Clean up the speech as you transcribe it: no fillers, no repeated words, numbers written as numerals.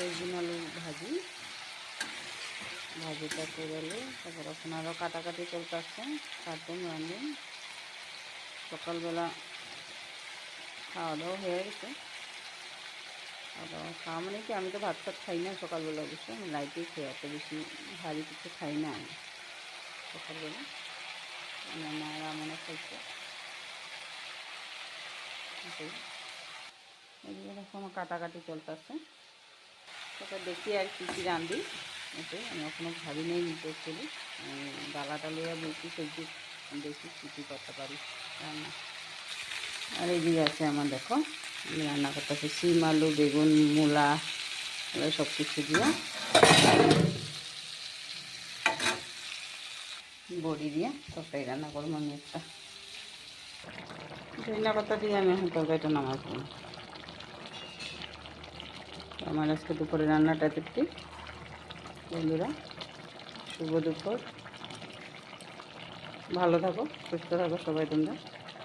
সজনে আলু ভাজিটা করে এলো। তারপর এখন আরও কাটাকাটি চলতেছে, কাটুন রাঁধুন। সকালবেলা খাওয়া দাওয়া হয়ে গেছে। খাওয়া মানে কি, আমি তো ভাত খাই না সকালবেলা, অবশ্যই আমি লাইটেই খাই, এত বেশি ভারী কিছু খাই না আমি সকালবেলা। আমার মায়েরা মনে খাইছে, এদিকে দেখো আমার কাটাকাটি চলতেছে। তারপর দেখি আর কী কী রাঁধি। ওটাই আমি এখনও ভাবি নেই নিতে চলি, ডালাটা লইয়া বলছি সবজি দেখি কী কী করতে পারি রান্না। আর এদিকে আছে আমার, দেখো আমি রান্না করতেছি শিম আলু বেগুন মূলা সব কিছু দিয়ে, বড়ি দিয়ে তরকারি রান্না করবো আমি একটা। ধনিয়া পাতা দিয়ে আমি এখন তরকারিটা নামাবো। আমার আজকে দুপুরে রান্নাটা দেখতে। বন্ধুরা শুভ দুপুর, ভালো থাকো সুস্থ থাকো সবাই তোমরা।